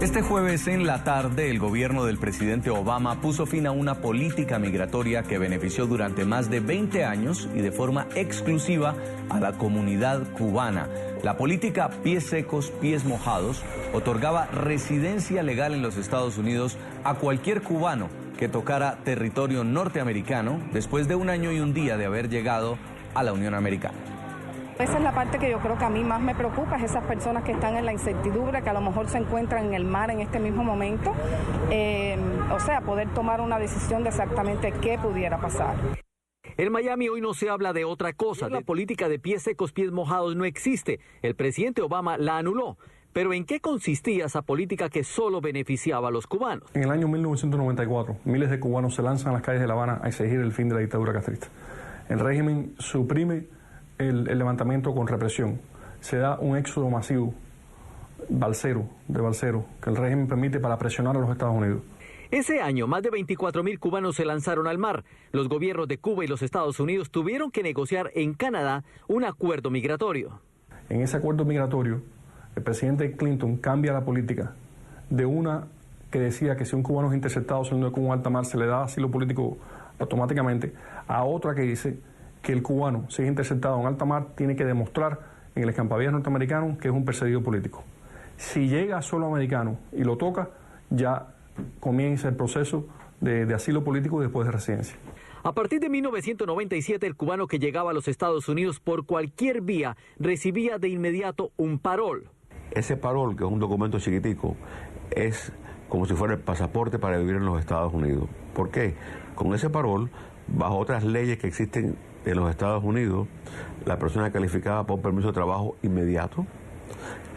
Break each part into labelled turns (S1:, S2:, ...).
S1: Este jueves en la tarde, el gobierno del presidente Obama puso fin a una política migratoria que benefició durante más de 20 años y de forma exclusiva a la comunidad cubana. La política pies secos, pies mojados otorgaba residencia legal en los Estados Unidos a cualquier cubano que tocara territorio norteamericano después de un año y un día de haber llegado a la Unión Americana.
S2: Esa es la parte que yo creo que a mí más me preocupa, es esas personas que están en la incertidumbre, que a lo mejor se encuentran en el mar en este mismo momento, o sea, poder tomar una decisión de exactamente qué pudiera pasar.
S3: En Miami hoy no se habla de otra cosa, la política de pies secos, pies mojados no existe. El presidente Obama la anuló. Pero ¿en qué consistía esa política que solo beneficiaba a los cubanos?
S4: En el año 1994, miles de cubanos se lanzan a las calles de La Habana a exigir el fin de la dictadura castrista. El régimen suprime el levantamiento con represión. Se da un éxodo masivo, de balseros, que el régimen permite para presionar a los Estados Unidos.
S3: Ese año, más de 24,000 cubanos se lanzaron al mar. Los gobiernos de Cuba y los Estados Unidos tuvieron que negociar en Canadá un acuerdo migratorio.
S4: En ese acuerdo migratorio, el presidente Clinton cambia la política de una que decía que si un cubano es interceptado saliendo de Cuba en alta mar se le da asilo político automáticamente, a otra que dice que el cubano, si es interceptado en alta mar, tiene que demostrar en el escampavías norteamericano que es un perseguido político. Si llega solo americano y lo toca, ya comienza el proceso de asilo político y después de residencia.
S3: A partir de 1997, el cubano que llegaba a los Estados Unidos por cualquier vía recibía de inmediato un parol.
S5: Ese parol, que es un documento chiquitico, es como si fuera el pasaporte para vivir en los Estados Unidos. ¿Por qué? Con ese parol, bajo otras leyes que existen en los Estados Unidos, la persona calificaba por un permiso de trabajo inmediato,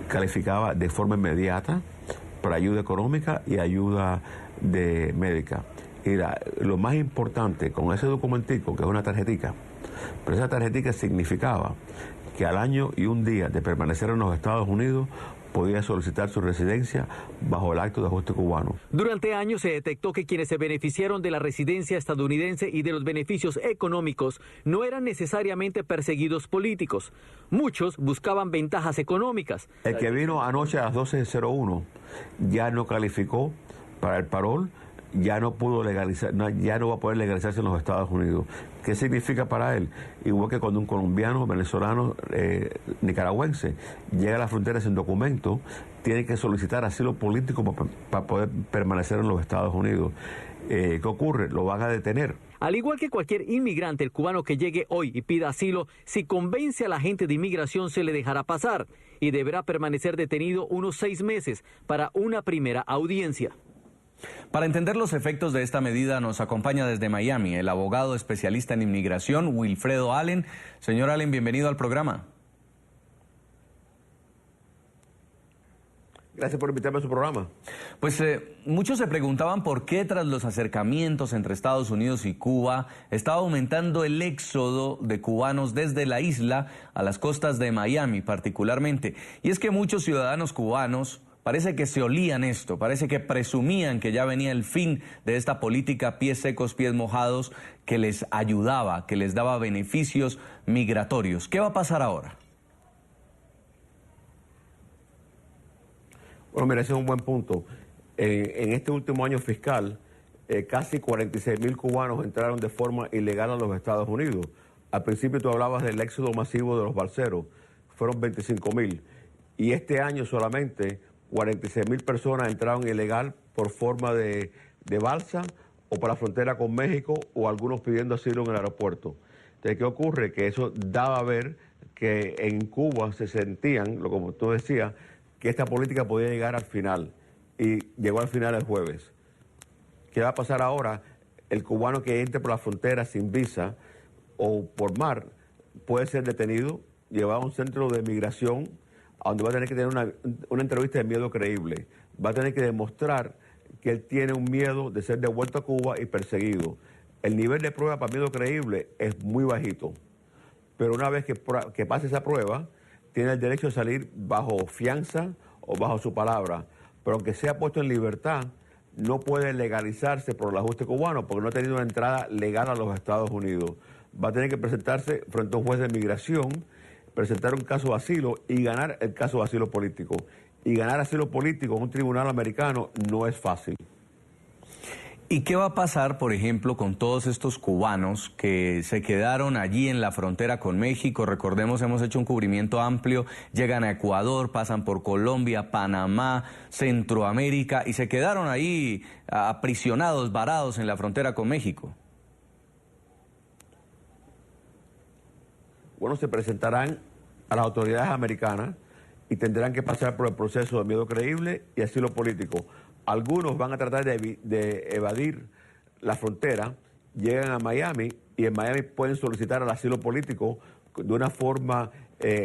S5: calificaba de forma inmediata para ayuda económica y ayuda médica. Y lo más importante con ese documentico, que es una tarjetica, pero esa tarjetica significaba que al año y un día de permanecer en los Estados Unidos podía solicitar su residencia bajo el acto de ajuste cubano.
S3: Durante años se detectó que quienes se beneficiaron de la residencia estadounidense y de los beneficios económicos no eran necesariamente perseguidos políticos. Muchos buscaban ventajas económicas.
S5: El que vino anoche a las 12:01 ya no calificó para el parol, ya no pudo legalizar, ya no va a poder legalizarse en los Estados Unidos. ¿Qué significa para él? Igual que cuando un colombiano, venezolano, nicaragüense llega a la frontera sin documento, tiene que solicitar asilo político para poder permanecer en los Estados Unidos. ¿Qué ocurre? Lo van a detener.
S3: Al igual que cualquier inmigrante, el cubano que llegue hoy y pida asilo, si convence a la agente de inmigración se le dejará pasar y deberá permanecer detenido unos 6 meses para una primera audiencia.
S1: Para entender los efectos de esta medida nos acompaña desde Miami el abogado especialista en inmigración, Wilfredo Allen. Señor Allen, bienvenido al programa.
S5: Gracias por invitarme a su programa.
S1: Pues muchos se preguntaban por qué tras los acercamientos entre Estados Unidos y Cuba estaba aumentando el éxodo de cubanos desde la isla a las costas de Miami particularmente. Y es que muchos ciudadanos cubanos parece que se olían esto, parece que presumían que ya venía el fin de esta política pies secos, pies mojados, que les ayudaba, que les daba beneficios migratorios. ¿Qué va a pasar ahora?
S5: Bueno, mira, ese es un buen punto. En este último año fiscal, casi 46,000 cubanos entraron de forma ilegal a los Estados Unidos. Al principio tú hablabas del éxodo masivo de los balseros, fueron 25,000. Y este año solamente 46,000 personas entraron ilegal por forma de balsa o por la frontera con México o algunos pidiendo asilo en el aeropuerto. Entonces, ¿qué ocurre? Que eso daba a ver que en Cuba se sentían, como tú decías, que esta política podía llegar al final. Y llegó al final el jueves. ¿Qué va a pasar ahora? El cubano que entre por la frontera sin visa o por mar puede ser detenido, llevado a un centro de migración, a donde va a tener que tener una entrevista de miedo creíble. Va a tener que demostrar que él tiene un miedo de ser devuelto a Cuba y perseguido. El nivel de prueba para miedo creíble es muy bajito. Pero una vez que pase esa prueba, tiene el derecho de salir bajo fianza o bajo su palabra. Pero aunque sea puesto en libertad, no puede legalizarse por el ajuste cubano porque no ha tenido una entrada legal a los Estados Unidos. Va a tener que presentarse frente a un juez de migración, presentar un caso de asilo y ganar el caso de asilo político. y ganar asilo político en un tribunal americano no es fácil.
S1: ¿Y qué va a pasar, por ejemplo, con todos estos cubanos que se quedaron allí en la frontera con México? Recordemos, hemos hecho un cubrimiento amplio, llegan a Ecuador, pasan por Colombia, Panamá, Centroamérica y se quedaron ahí aprisionados, varados en la frontera con México.
S5: Bueno, se presentarán a las autoridades americanas y tendrán que pasar por el proceso de miedo creíble y asilo político. Algunos van a tratar de evadir la frontera, llegan a Miami y en Miami pueden solicitar el asilo político de una forma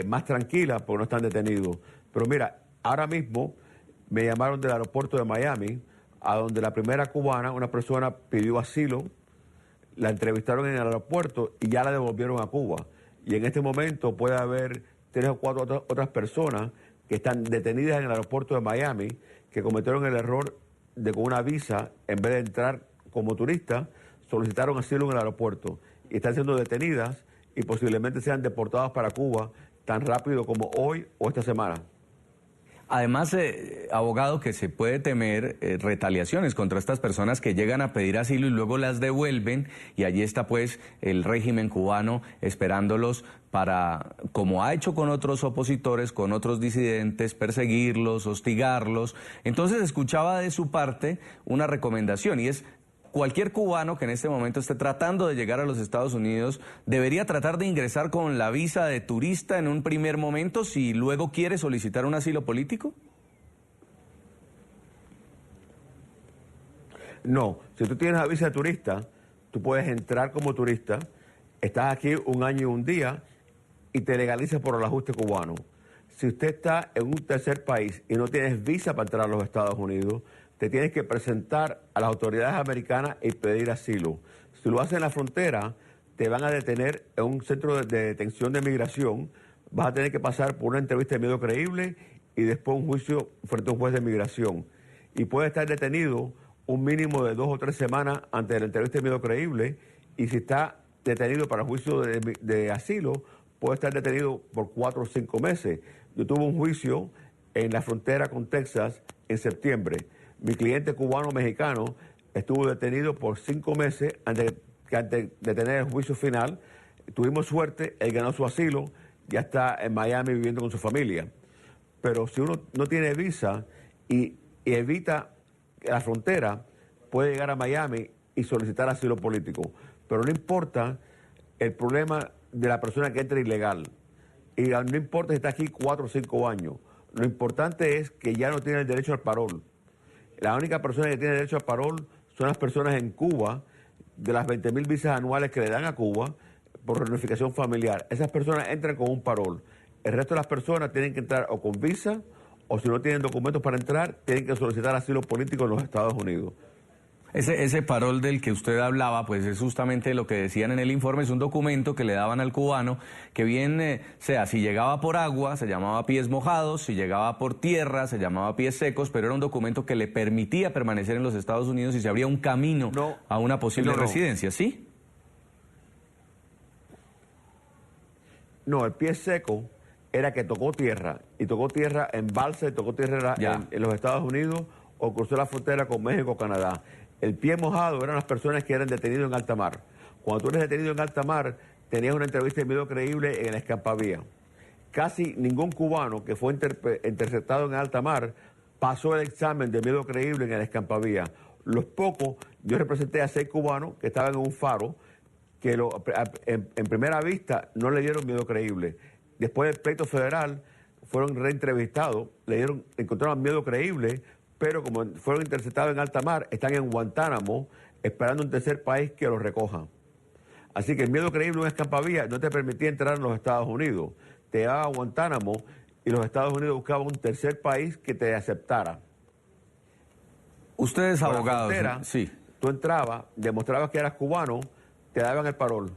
S5: más tranquila porque no están detenidos. Pero mira, ahora mismo me llamaron del aeropuerto de Miami, a donde la primera cubana, una persona pidió asilo, la entrevistaron en el aeropuerto y ya la devolvieron a Cuba. Y en este momento puede haber 3 o 4 otras personas que están detenidas en el aeropuerto de Miami, que cometieron el error de con una visa, en vez de entrar como turistas, solicitaron asilo en el aeropuerto y están siendo detenidas y posiblemente sean deportadas para Cuba tan rápido como hoy o esta semana.
S1: Además, abogado, que se puede temer retaliaciones contra estas personas que llegan a pedir asilo y luego las devuelven, y allí está pues el régimen cubano esperándolos para, como ha hecho con otros opositores, con otros disidentes, perseguirlos, hostigarlos. Entonces escuchaba de su parte una recomendación, y es: cualquier cubano que en este momento esté tratando de llegar a los Estados Unidos debería tratar de ingresar con la visa de turista en un primer momento si luego quiere solicitar un asilo político.
S5: No, si tú tienes la visa de turista, tú puedes entrar como turista, estás aquí 1 año y 1 día y te legalizas por el ajuste cubano. Si usted está en un tercer país y no tienes visa para entrar a los Estados Unidos, te tienes que presentar a las autoridades americanas y pedir asilo. Si lo haces en la frontera, te van a detener en un centro de detención de migración, vas a tener que pasar por una entrevista de miedo creíble y después un juicio frente a un juez de migración. Y puede estar detenido un mínimo de 2 o 3 semanas antes de la entrevista de miedo creíble, y si está detenido para juicio de asilo, puede estar detenido por 4 o 5 meses. Yo tuve un juicio en la frontera con Texas en septiembre. Mi cliente cubano-mexicano estuvo detenido por 5 meses antes de tener el juicio final. Tuvimos suerte, él ganó su asilo, ya está en Miami viviendo con su familia. Pero si uno no tiene visa y evita la frontera, puede llegar a Miami y solicitar asilo político. Pero no importa el problema de la persona que entra ilegal. Y no importa si está aquí 4 o 5 años. Lo importante es que ya no tiene el derecho al parol. La única persona que tiene derecho al parol son las personas en Cuba, de las 20.000 visas anuales que le dan a Cuba por reunificación familiar. Esas personas entran con un parol. El resto de las personas tienen que entrar o con visa, o si no tienen documentos para entrar, tienen que solicitar asilo político en los Estados Unidos.
S1: Ese parol del que usted hablaba, pues es justamente lo que decían en el informe, es un documento que le daban al cubano, que bien sea, si llegaba por agua se llamaba pies mojados, si llegaba por tierra se llamaba pies secos, pero era un documento que le permitía permanecer en los Estados Unidos y se abría un camino a una posible residencia, ¿sí?
S5: No, el pie seco era que tocó tierra, y tocó tierra en balsa, y tocó tierra en los Estados Unidos, o cruzó la frontera con México o Canadá. El pie mojado eran las personas que eran detenidos en alta mar. Cuando tú eres detenido en alta mar, tenías una entrevista de miedo creíble en el escampavía. Casi ningún cubano que fue interceptado en alta mar pasó el examen de miedo creíble en el escampavía. Los pocos, yo representé a 6 cubanos que estaban en un faro, que en primera vista no le dieron miedo creíble. Después del pleito federal, fueron reentrevistados, encontraron miedo creíble, pero como fueron interceptados en alta mar, están en Guantánamo esperando un tercer país que los recoja. Así que el miedo creíble en escampavía no te permitía entrar en los Estados Unidos. Te llevaba a Guantánamo y los Estados Unidos buscaban un tercer país que te aceptara.
S1: Ustedes abogados, sí.
S5: Tú entrabas, demostrabas que eras cubano, te daban el parol.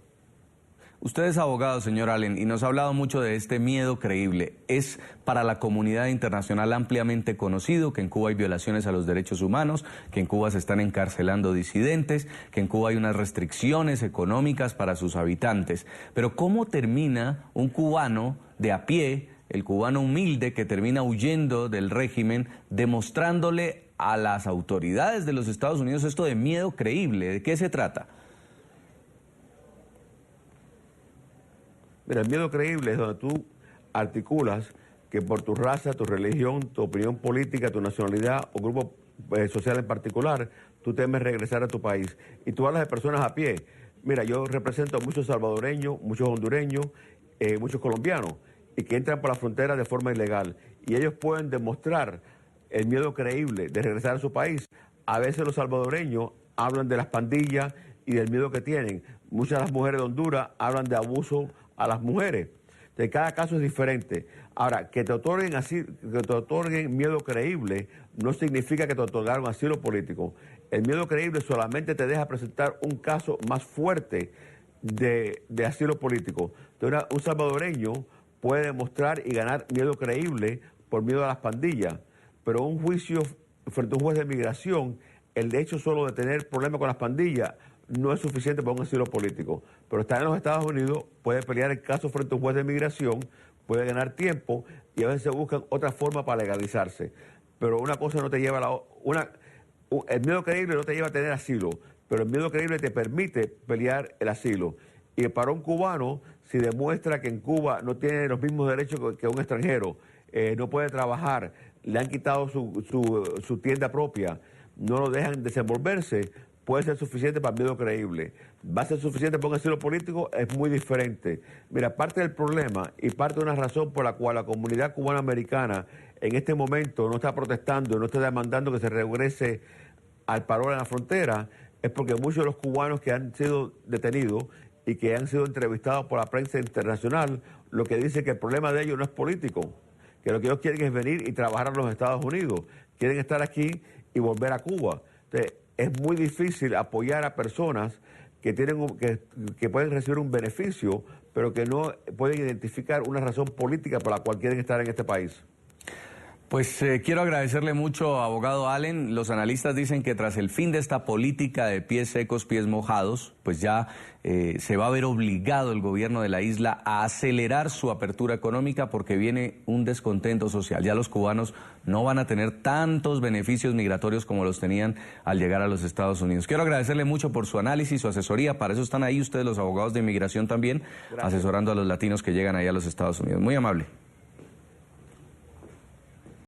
S1: Usted es abogado, señor Allen, y nos ha hablado mucho de este miedo creíble. Es para la comunidad internacional ampliamente conocido que en Cuba hay violaciones a los derechos humanos, que en Cuba se están encarcelando disidentes, que en Cuba hay unas restricciones económicas para sus habitantes. Pero ¿cómo termina un cubano de a pie el cubano humilde que termina huyendo del régimen, demostrándole a las autoridades de los Estados Unidos esto de miedo creíble? ¿De qué se trata?
S5: Mira, el miedo creíble es donde tú articulas que por tu raza, tu religión, tu opinión política, tu nacionalidad o grupo social en particular, tú temes regresar a tu país. Y tú hablas de personas a pie. Mira, yo represento a muchos salvadoreños, muchos hondureños, muchos colombianos, y que entran por la frontera de forma ilegal. Y ellos pueden demostrar el miedo creíble de regresar a su país. A veces los salvadoreños hablan de las pandillas y del miedo que tienen. Muchas de las mujeres de Honduras hablan de abuso a las mujeres. Entonces, cada caso es diferente. Ahora, que te otorguen miedo creíble no significa que te otorgaron asilo político. El miedo creíble solamente te deja presentar un caso más fuerte de asilo político. Entonces, un salvadoreño puede demostrar y ganar miedo creíble por miedo a las pandillas, pero un juicio frente a un juez de migración, el hecho solo de tener problemas con las pandillas no es suficiente para un asilo político. Pero estar en los Estados Unidos, puede pelear el caso frente a un juez de migración, puede ganar tiempo y a veces se buscan otra forma para legalizarse. Pero una cosa no te lleva a la otra. El miedo creíble no te lleva a tener asilo, pero el miedo creíble te permite pelear el asilo. Y para un cubano, si demuestra que en Cuba no tiene los mismos derechos que un extranjero, no puede trabajar, le han quitado su tienda propia, no lo dejan desenvolverse, puede ser suficiente para miedo creíble. ¿Va a ser suficiente para un asilo político? Es muy diferente. Mira, parte del problema y parte de una razón por la cual la comunidad cubana-americana en este momento no está protestando, no está demandando que se regrese al parol en la frontera, es porque muchos de los cubanos que han sido detenidos y que han sido entrevistados por la prensa internacional, lo que dice que el problema de ellos no es político, que lo que ellos quieren es venir y trabajar en los Estados Unidos, quieren estar aquí y volver a Cuba. Entonces, es muy difícil apoyar a personas que pueden recibir un beneficio, pero que no pueden identificar una razón política por la cual quieren estar en este país.
S1: Pues quiero agradecerle mucho, abogado Allen. Los analistas dicen que tras el fin de esta política de pies secos, pies mojados, pues ya se va a ver obligado el gobierno de la isla a acelerar su apertura económica porque viene un descontento social. Ya los cubanos no van a tener tantos beneficios migratorios como los tenían al llegar a los Estados Unidos. Quiero agradecerle mucho por su análisis, su asesoría. Para eso están ahí ustedes, los abogados de inmigración también, asesorando a los latinos que llegan ahí a los Estados Unidos. Muy amable.